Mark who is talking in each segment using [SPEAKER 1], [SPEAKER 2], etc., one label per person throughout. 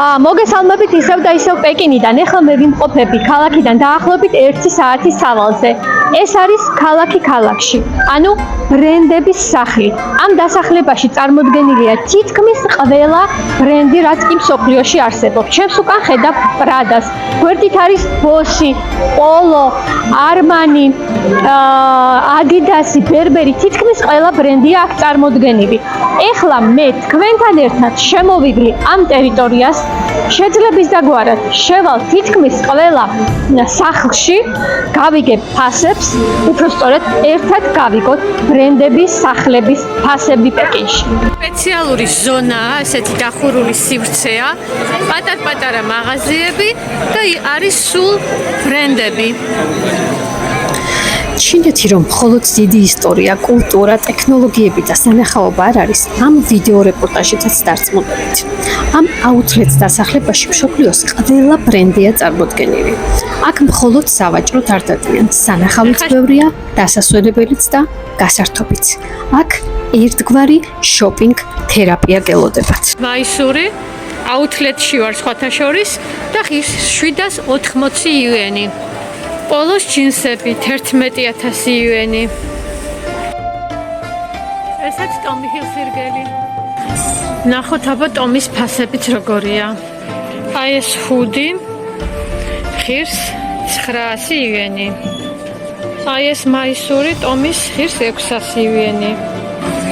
[SPEAKER 1] მოგესალმებით ისევ და ისევ პეკინიდან. ეხლა მე ვიმყოფები ქალაქიდან დაახლოებით 1 საათის სავალზე. ეს არის ქალაქი ქალაქში, ანუ ბრენდების სახლი. ამ დასახლებაში წარმოდგენილია თითქმის ყველა ბრენდი, რაც კი მსოფლიოში არსებობს. ჩემს უკან ხედავ პრადას, გვერდით არის ბოსი, პოლო, არმანი, ადიდასი, ბერბერი, თითქმის ყველა ბრენდია აქ წარმოდგენილი. ეხლა მე თქვენთან ერთად შემოვივლი ამ ტერიტორიას, შეძლების დაგვარად შევალ თითქმის ყველა სახლში, გავიგებ ფასებს, უფრო სწორედ ერთად გავიგოთ ბრენდების სახლების ფასები პეკინში. სპეციალური ზონაა, ესეთი დახურული სივრცეა, პატარ-პატარა მაღაზიები და არის სულ ბრენდები.
[SPEAKER 2] ჩინეთი რომ მხოლოდ დიდი ისტორია, კულტურა, ტექნოლოგიები და სანახაობა არ არის, ამ ვიდეო რეპორტაჟითაც დარწმუნებით. ამ აუთლეტს დასახლებაში მსოფლიოს ყველა ბრენდია წარმოდგენილი. აქ მხოლოდ სავაჭროდ არ დადიან, სანახავიც ბევრია, დასასვენებელიც და გასართობიც. აქ ერთგვარი შოპინგ თერაპია გელოდებათ.
[SPEAKER 3] მაისური აუთლეტში ვარ სხვათა შორის და 780 იუენი. პოლოს ჯინსები 11,000 იუენი. ესაც ტომი ჰილფირგელი. ნახოთ აბა ტომის ფასებიც როგორია. აი ეს ჰუდი ღირს 900 იუენი. აი ეს მაისური ტომის ღირს 600 იუენი.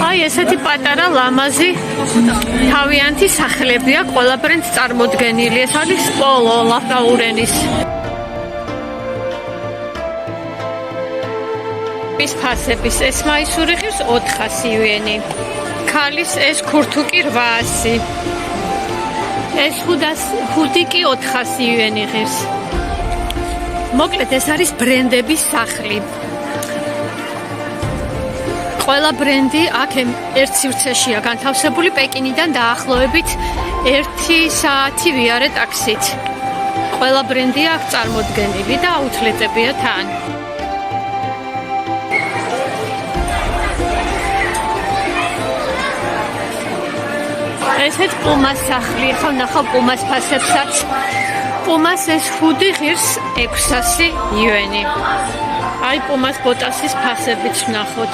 [SPEAKER 3] აი ესეთი პატარა ლამაზი თავიანთი სახლებია, ყველა ბრენდს წარმოდგენილი. ეს არის პოლო ლაფაურენის. ის ფასების ეს მაისური ღირს 400 იუენი. ქალის ეს ქურთუკი 800. ეს ჰუდი კი 400 იუენი ღირს. მოკლედ ეს არის ბრენდების სახლი. ყველა ბრენდი აქ ერთ სივრცეშია განთავსებული, პეკინიდან დაახლოებით 1 საათი ვიარე ტაქსით. ყველა ბრენდია აქ წარმოდგენილი და აუთლეტებია თან. ესეთ პუმას სახლი, ხო ნახავ პუმას ფასებსაც. პუმას ეს ჰუდი ღირს 600 იუენი. აი პუმას ბოტასის ფასებიც ვნახოთ.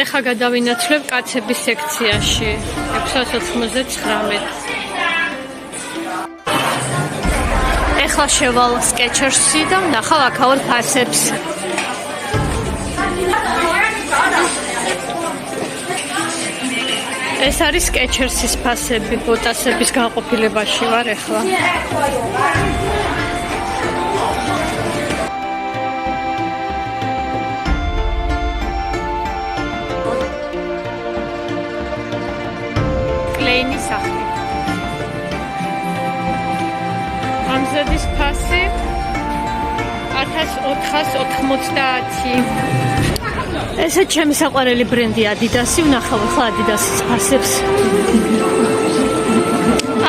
[SPEAKER 3] ეხლა გადავინაცვლებ კაცების სექციაში 699. ეხლა შევალ სკეჩერსში და ვნახავ აქაურ ფასებს. ეს არის სკეჩერსის ფასები, ბოტასების განყოფილებაში ვარ ეხლა. სახლი. ამზადის ფასი 1490. ესე ჩემი საყვარელი ბრენდი ადიდასი, ვნახავ ახლა ადიდასის ფასებს.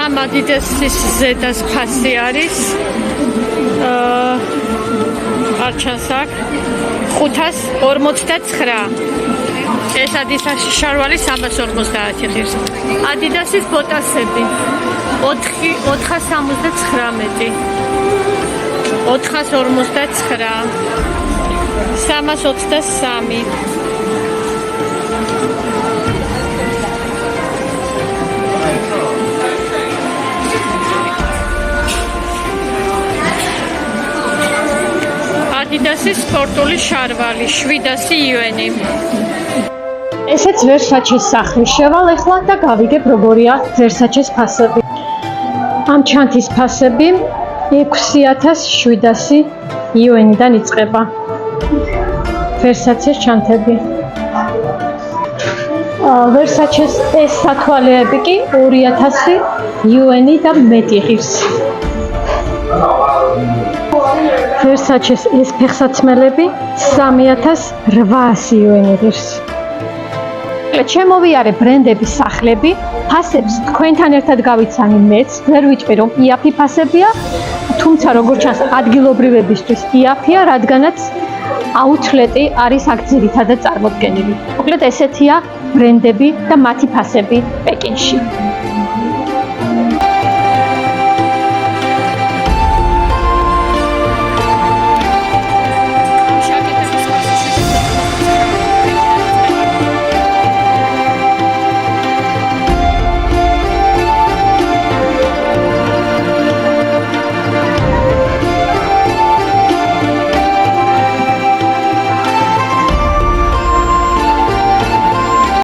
[SPEAKER 3] ამ ადიდასის ზედას ფასი არის არ ჩანს აქ 549. ეს ადიდასის შარვალი 350 ღირს. ადიდასის ბოტასები 479, 459, 323. ადიდასის სპორტული შარვალი 700 იუენი.
[SPEAKER 1] ესეც ვერსაჩეს სახლი. შევალ ეხლა და გავიგებ როგორია ვერსაჩეს ფასები. ამ ჩანთის ფასები 6700 იუენიდან იწყება. ვერსაჩეს ჩანთები. ვერსაჩეს ეს სათვალეები კი 2000 იუენი და მეტი ღირს. ვერსაჩეს ეს ფეხსაცმელები 3800 იუენი ღირს. მოკლედ შემოვიარე ბრენდების სახლები, ფასებს თქვენთან ერთად გავიცანი მეც, ვერ ვიტყვი რომ იაფი ფასებია, თუმცა როგორც ჩანს ადგილობრივებისთვის იაფია, რადგანაც აუთლეტი არის აქ ძირითადად წარმოდგენილი. მოკლედ ესეთია ბრენდები და მათი ფასები პეკინში.